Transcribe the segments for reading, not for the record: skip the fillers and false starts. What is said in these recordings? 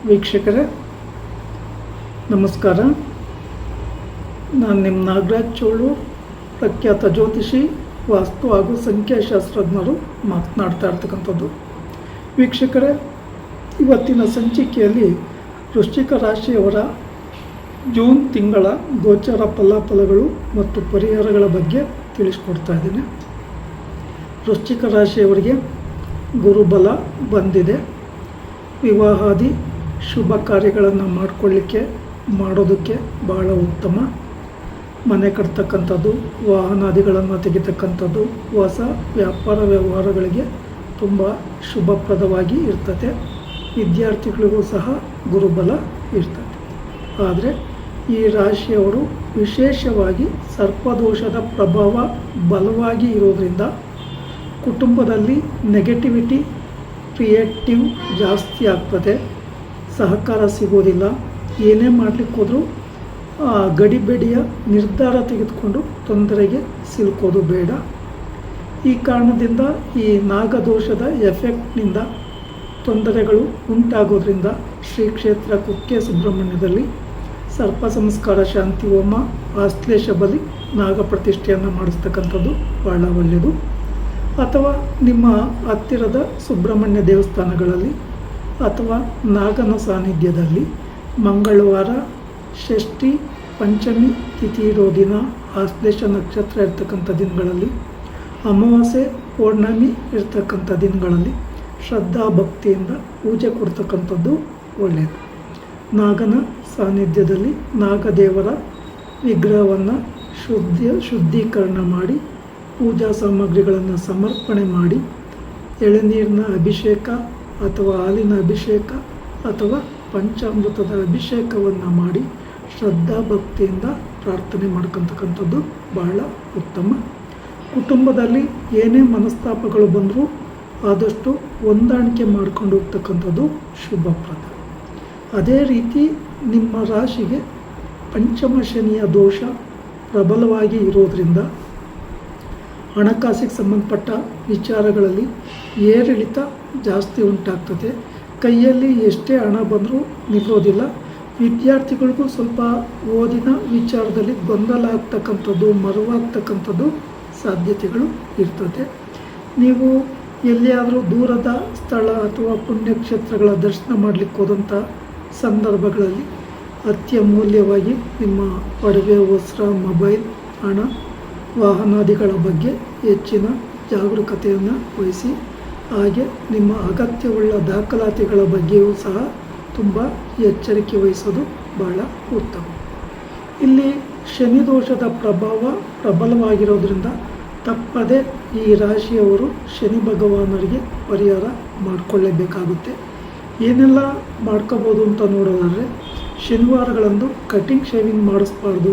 ವೀಕ್ಷಕರೇ ನಮಸ್ಕಾರ. ನಾನು ನಿಮ್ಮ ನಾಗರಾಜ್ ಚೋಳು, ಪ್ರಖ್ಯಾತ ಜ್ಯೋತಿಷಿ, ವಾಸ್ತು ಹಾಗೂ ಸಂಖ್ಯಾಶಾಸ್ತ್ರಜ್ಞರು ಮಾತನಾಡ್ತಾ ಇರ್ತಕ್ಕಂಥದ್ದು. ವೀಕ್ಷಕರೇ, ಇವತ್ತಿನ ಸಂಚಿಕೆಯಲ್ಲಿ ವೃಶ್ಚಿಕ ರಾಶಿಯವರ ಜೂನ್ ತಿಂಗಳ ಗೋಚರ ಫಲಾಫಲಗಳು ಮತ್ತು ಪರಿಹಾರಗಳ ಬಗ್ಗೆ ತಿಳಿಸ್ಕೊಡ್ತಾ ಇದ್ದೀನಿ. ವೃಶ್ಚಿಕ ರಾಶಿಯವರಿಗೆ ಗುರುಬಲ ಬಂದಿದೆ. ವಿವಾಹಾದಿ ಶುಭ ಕಾರ್ಯಗಳನ್ನು ಮಾಡೋದಕ್ಕೆ ಬಹಳ ಉತ್ತಮ. ಮನೆ ಕಟ್ತಕ್ಕಂಥದ್ದು, ವಾಹನಾದಿಗಳನ್ನು ತೆಗಿತಕ್ಕಂಥದ್ದು, ಹೊಸ ವ್ಯಾಪಾರ ವ್ಯವಹಾರಗಳಿಗೆ ತುಂಬ ಶುಭಪ್ರದವಾಗಿ ಇರ್ತದೆ. ವಿದ್ಯಾರ್ಥಿಗಳಿಗೂ ಸಹ ಗುರುಬಲ ಇರ್ತದೆ. ಆದರೆ ಈ ರಾಶಿಯವರು ವಿಶೇಷವಾಗಿ ಸರ್ಪದೋಷದ ಪ್ರಭಾವ ಬಲವಾಗಿ ಇರೋದರಿಂದ ಕುಟುಂಬದಲ್ಲಿ ನೆಗೆಟಿವಿಟಿ ಕ್ರಿಯೇಟಿವ್ ಜಾಸ್ತಿ ಆಗ್ತದೆ. ಸಹಕಾರ ಸಿಗೋದಿಲ್ಲ. ಏನೇ ಮಾಡಲಿಕ್ಕೆ ಹೋದರೂ ಗಡಿಬಿಡಿಯ ನಿರ್ಧಾರ ತೆಗೆದುಕೊಂಡು ತೊಂದರೆಗೆ ಸಿಲುಕೋದು ಬೇಡ. ಈ ಕಾರಣದಿಂದ ಈ ನಾಗದೋಷದ ಎಫೆಕ್ಟ್ನಿಂದ ತೊಂದರೆಗಳು ಉಂಟಾಗೋದ್ರಿಂದ ಶ್ರೀ ಕ್ಷೇತ್ರ ಕುಕ್ಕೆ ಸುಬ್ರಹ್ಮಣ್ಯದಲ್ಲಿ ಸರ್ಪ ಸಂಸ್ಕಾರ ಶಾಂತಿ ಹೋಮ, ಆಶ್ಲೇಷ ಬಲಿ, ನಾಗ ಪ್ರತಿಷ್ಠೆಯನ್ನು ಮಾಡಿಸ್ತಕ್ಕಂಥದ್ದು ಬಹಳ ಒಳ್ಳೆಯದು. ಅಥವಾ ನಿಮ್ಮ ಹತ್ತಿರದ ಸುಬ್ರಹ್ಮಣ್ಯ ದೇವಸ್ಥಾನಗಳಲ್ಲಿ ಅಥವಾ ನಾಗನ ಸಾನ್ನಿಧ್ಯದಲ್ಲಿ ಮಂಗಳವಾರ, ಷಷ್ಠಿ, ಪಂಚಮಿ ತಿಥಿ ಇರೋ ದಿನ, ಆಶ್ಲೇಷ ನಕ್ಷತ್ರ ಇರ್ತಕ್ಕಂಥ ದಿನಗಳಲ್ಲಿ, ಅಮಾವಾಸ್ಯೆ, ಪೌರ್ಣಮಿ ಇರ್ತಕ್ಕಂಥ ದಿನಗಳಲ್ಲಿ ಶ್ರದ್ಧಾ ಭಕ್ತಿಯಿಂದ ಪೂಜೆ ಕೊಡ್ತಕ್ಕಂಥದ್ದು ಒಳ್ಳೆಯದು. ನಾಗನ ಸಾನ್ನಿಧ್ಯದಲ್ಲಿ ನಾಗದೇವರ ವಿಗ್ರಹವನ್ನು ಶುದ್ಧೀಕರಣ ಮಾಡಿ ಪೂಜಾ ಸಾಮಗ್ರಿಗಳನ್ನು ಸಮರ್ಪಣೆ ಮಾಡಿ ಎಳೆನೀರಿನ ಅಭಿಷೇಕ ಅಥವಾ ಹಾಲಿನ ಅಭಿಷೇಕ ಅಥವಾ ಪಂಚಾಮೃತದ ಅಭಿಷೇಕವನ್ನು ಮಾಡಿ ಶ್ರದ್ಧಾ ಭಕ್ತಿಯಿಂದ ಪ್ರಾರ್ಥನೆ ಮಾಡ್ಕೊತಕ್ಕಂಥದ್ದು ಬಹಳ ಉತ್ತಮ. ಕುಟುಂಬದಲ್ಲಿ ಏನೇ ಮನಸ್ತಾಪಗಳು ಬಂದರೂ ಆದಷ್ಟು ಹೊಂದಾಣಿಕೆ ಮಾಡ್ಕೊಂಡು ಹೋಗ್ತಕ್ಕಂಥದ್ದು ಶುಭಪ್ರದ. ಅದೇ ರೀತಿ ನಿಮ್ಮ ರಾಶಿಗೆ ಪಂಚಮ ಶನಿಯ ದೋಷ ಪ್ರಬಲವಾಗಿ ಇರೋದರಿಂದ ಹಣಕಾಸಿಗೆ ಸಂಬಂಧಪಟ್ಟ ವಿಚಾರಗಳಲ್ಲಿ ಏರಿಳಿತ ಜಾಸ್ತಿ ಉಂಟಾಗ್ತದೆ. ಕೈಯಲ್ಲಿ ಎಷ್ಟೇ ಹಣ ಬಂದರೂ ನಿಲ್ಲೋದಿಲ್ಲ. ವಿದ್ಯಾರ್ಥಿಗಳಿಗೂ ಸ್ವಲ್ಪ ಓದಿನ ವಿಚಾರದಲ್ಲಿ ಗೊಂದಲ ಆಗ್ತಕ್ಕಂಥದ್ದು, ಮರುವಾಗ್ತಕ್ಕಂಥದ್ದು ಸಾಧ್ಯತೆಗಳು ಇರ್ತದೆ. ನೀವು ಎಲ್ಲಿಯಾದರೂ ದೂರದ ಸ್ಥಳ ಅಥವಾ ಪುಣ್ಯಕ್ಷೇತ್ರಗಳ ದರ್ಶನ ಮಾಡಲಿಕ್ಕೆ ಹೋದಂಥ ಸಂದರ್ಭಗಳಲ್ಲಿ ಅತ್ಯಮೂಲ್ಯವಾಗಿ ನಿಮ್ಮ ಒಡವೆ, ವಸ್ತ್ರ, ಮೊಬೈಲ್, ಹಣ, ವಾಹನಾದಿಗಳ ಬಗ್ಗೆ ಹೆಚ್ಚಿನ ಜಾಗರೂಕತೆಯನ್ನು ವಹಿಸಿ. ಹಾಗೆ ನಿಮ್ಮ ಅಗತ್ಯವುಳ್ಳ ದಾಖಲಾತಿಗಳ ಬಗ್ಗೆಯೂ ಸಹ ತುಂಬ ಎಚ್ಚರಿಕೆ ವಹಿಸೋದು ಬಹಳ ಉತ್ತಮ. ಇಲ್ಲಿ ಶನಿ ದೋಷದ ಪ್ರಭಾವ ಪ್ರಬಲವಾಗಿರೋದ್ರಿಂದ ತಪ್ಪದೆ ಈ ರಾಶಿಯವರು ಶನಿ ಭಗವಾನರಿಗೆ ಪರಿಹಾರ ಮಾಡಿಕೊಳ್ಳೇಬೇಕಾಗುತ್ತೆ. ಏನೆಲ್ಲ ಮಾಡ್ಕೋಬೋದು ಅಂತ ನೋಡೋದಾದರೆ, ಶನಿವಾರಗಳಂದು ಕಟಿಂಗ್ ಶೇವಿಂಗ್ ಮಾಡಿಸ್ಬಾರ್ದು,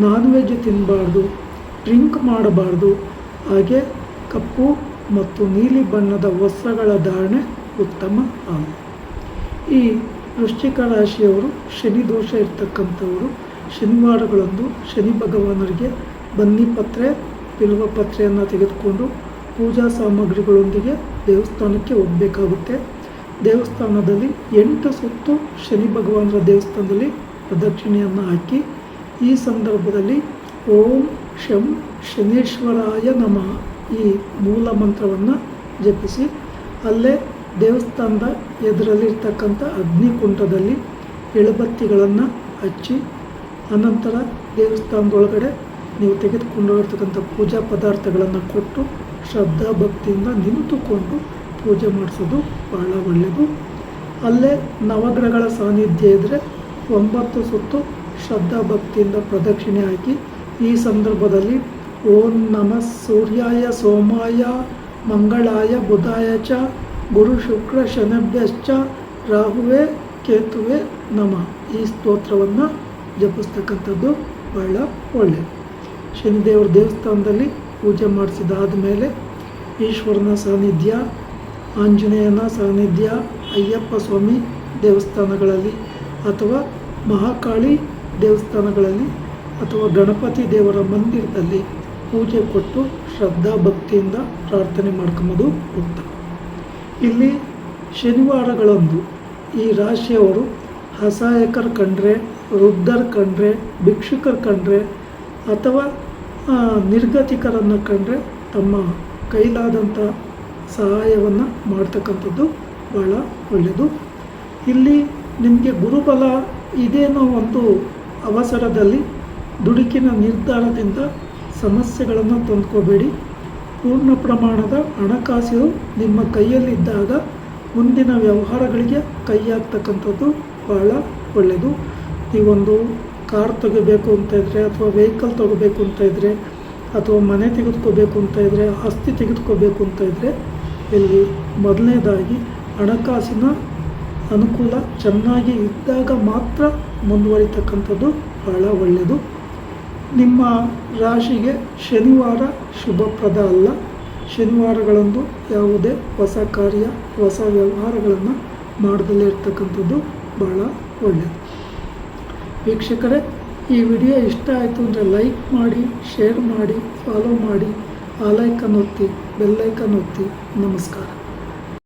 ನಾನ್ ವೆಜ್ ತಿನ್ನಬಾರ್ದು, ಡ್ರಿಂಕ್ ಮಾಡಬಾರ್ದು. ಹಾಗೆ ಕಪ್ಪು ಮತ್ತು ನೀಲಿ ಬಣ್ಣದ ವಸ್ತ್ರಗಳ ಧಾರಣೆ ಉತ್ತಮ ಅಲ್ಲ. ಈ ವೃಶ್ಚಿಕ ರಾಶಿಯವರು ಶನಿ ದೋಷ ಇರ್ತಕ್ಕಂಥವರು ಶನಿವಾರಗಳಂದು ಶನಿ ಭಗವಾನರಿಗೆ ಬನ್ನಿ ಪತ್ರೆ, ಬಿಲ್ವ ಪತ್ರೆಯನ್ನು ತೆಗೆದುಕೊಂಡು ಪೂಜಾ ಸಾಮಗ್ರಿಗಳೊಂದಿಗೆ ದೇವಸ್ಥಾನಕ್ಕೆ ಹೋಗಬೇಕಾಗುತ್ತೆ. ದೇವಸ್ಥಾನದಲ್ಲಿ 8 ಸುತ್ತು ಶನಿ ಭಗವಾನರ ದೇವಸ್ಥಾನದಲ್ಲಿ ಪ್ರದಕ್ಷಿಣೆಯನ್ನು ಹಾಕಿ ಈ ಸಂದರ್ಭದಲ್ಲಿ ಓಂ ಶಂ ಶನೇಶ್ವರಾಯ ನಮಃ ಈ ಮೂಲ ಮಂತ್ರವನ್ನು ಜಪಿಸಿ ಅಲ್ಲೇ ದೇವಸ್ಥಾನದ ಎದುರಲ್ಲಿರ್ತಕ್ಕಂಥ ಅಗ್ನಿಕುಂಡದಲ್ಲಿ ಎಳಬತ್ತಿಗಳನ್ನು ಹಚ್ಚಿ ಅನಂತರ ದೇವಸ್ಥಾನದೊಳಗಡೆ ನೀವು ತೆಗೆದುಕೊಂಡಿರ್ತಕ್ಕಂಥ ಪೂಜಾ ಪದಾರ್ಥಗಳನ್ನು ಕೊಟ್ಟು ಶ್ರದ್ಧಾ ಭಕ್ತಿಯಿಂದ ನಿಂತುಕೊಂಡು ಪೂಜೆ ಮಾಡಿಸೋದು ಬಹಳ ಒಳ್ಳೆಯದು. ಅಲ್ಲೇ ನವಗ್ರಹಗಳ ಸಾನ್ನಿಧ್ಯ ಇದ್ದರೆ 9 ಸುತ್ತು ಶ್ರದ್ಧಾ ಭಕ್ತಿಯಿಂದ ಪ್ರದಕ್ಷಿಣೆ ಹಾಕಿ ಈ ಸಂದರ್ಭದಲ್ಲಿ ಓಂ ನಮಃ ಸೂರ್ಯಾಯ ಸೋಮಾಯ ಮಂಗಳಾಯ ಬುಧಾಯ ಚ ಗುರು ಶುಕ್ರ ಶನಭ್ಯಶ್ಚ ರಾಹುವೇ ಕೇತುವೆ ನಮಃ ಈ ಸ್ತೋತ್ರವನ್ನು ಜಪಿಸ್ತಕ್ಕಂಥದ್ದು ಬಹಳ ಒಳ್ಳೆಯದು. ಶನಿದೇವರ ದೇವಸ್ಥಾನದಲ್ಲಿ ಪೂಜೆ ಮಾಡಿಸಿದಾದ ಮೇಲೆ ಈಶ್ವರನ ಸಾನ್ನಿಧ್ಯ, ಆಂಜನೇಯನ ಸಾನ್ನಿಧ್ಯ, ಅಯ್ಯಪ್ಪ ಸ್ವಾಮಿ ದೇವಸ್ಥಾನಗಳಲ್ಲಿ ಅಥವಾ ಮಹಾಕಾಳಿ ದೇವಸ್ಥಾನಗಳಲ್ಲಿ ಅಥವಾ ಗಣಪತಿ ದೇವರ ಮಂದಿರದಲ್ಲಿ ಪೂಜೆ ಕೊಟ್ಟು ಶ್ರದ್ಧಾ ಭಕ್ತಿಯಿಂದ ಪ್ರಾರ್ಥನೆ ಮಾಡ್ಕೊಂಬೋದು ಉತ್ತಮ. ಇಲ್ಲಿ ಶನಿವಾರಗಳಂದು ಈ ರಾಶಿಯವರು ಅಸಹಾಯಕರು ಕಂಡ್ರೆ, ವೃದ್ಧರು ಕಂಡ್ರೆ, ಭಿಕ್ಷುಕರು ಕಂಡ್ರೆ ಅಥವಾ ನಿರ್ಗತಿಕರನ್ನು ಕಂಡ್ರೆ ತಮ್ಮ ಕೈಲಾದಂಥ ಸಹಾಯವನ್ನು ಮಾಡ್ತಕ್ಕಂಥದ್ದು ಭಾಳ ಒಳ್ಳೆಯದು. ಇಲ್ಲಿ ನಿಮಗೆ ಗುರುಬಲ ಇದೇನೋ ಒಂದು ಅವಸರದಲ್ಲಿ ದುಡುಕಿನ ನಿರ್ಧಾರದಿಂದ ಸಮಸ್ಯೆಗಳನ್ನು ತಂದ್ಕೋಬೇಡಿ. ಪೂರ್ಣ ಪ್ರಮಾಣದ ಹಣಕಾಸು ನಿಮ್ಮ ಕೈಯಲ್ಲಿದ್ದಾಗ ಮುಂದಿನ ವ್ಯವಹಾರಗಳಿಗೆ ಕೈ ಹಾಕ್ತಕ್ಕಂಥದ್ದು ಭಾಳ ಒಳ್ಳೆಯದು. ನೀವೊಂದು ಕಾರ್ ತೆಗಿಬೇಕು ಅಂತ ಇದ್ದರೆ, ಅಥವಾ ವೆಹಿಕಲ್ ತೊಗೋಬೇಕು ಅಂತ ಇದ್ದರೆ, ಅಥವಾ ಮನೆ ತೆಗೆದುಕೋಬೇಕು ಅಂತ ಇದ್ದರೆ, ಆಸ್ತಿ ತೆಗೆದುಕೋಬೇಕು ಅಂತ ಇದ್ದರೆ, ಇಲ್ಲಿ ಮೊದಲನೇದಾಗಿ ಹಣಕಾಸಿನ ಅನುಕೂಲ ಚೆನ್ನಾಗಿ ಇದ್ದಾಗ ಮಾತ್ರ ಮುಂದುವರಿತಕ್ಕಂಥದ್ದು ಭಾಳ ಒಳ್ಳೆಯದು. ನಿಮ್ಮ ರಾಶಿಗೆ ಶನಿವಾರ ಶುಭಪ್ರದ ಅಲ್ಲ. ಶನಿವಾರಗಳಂದು ಯಾವುದೇ ಹೊಸ ಕಾರ್ಯ, ಹೊಸ ವ್ಯವಹಾರಗಳನ್ನು ಮಾಡದಲ್ಲೇ ಇರ್ತಕ್ಕಂಥದ್ದು ಭಾಳ ಒಳ್ಳೆಯದು. ವೀಕ್ಷಕರೇ, ಈ ವಿಡಿಯೋ ಇಷ್ಟ ಆಯಿತು ಅಂದರೆ ಲೈಕ್ ಮಾಡಿ, ಶೇರ್ ಮಾಡಿ, ಫಾಲೋ ಮಾಡಿ, ಆ ಲೈಕನ್ನು ಒತ್ತಿ, ಬೆಲ್ಲೈಕನ್ ಒತ್ತಿ. ನಮಸ್ಕಾರ.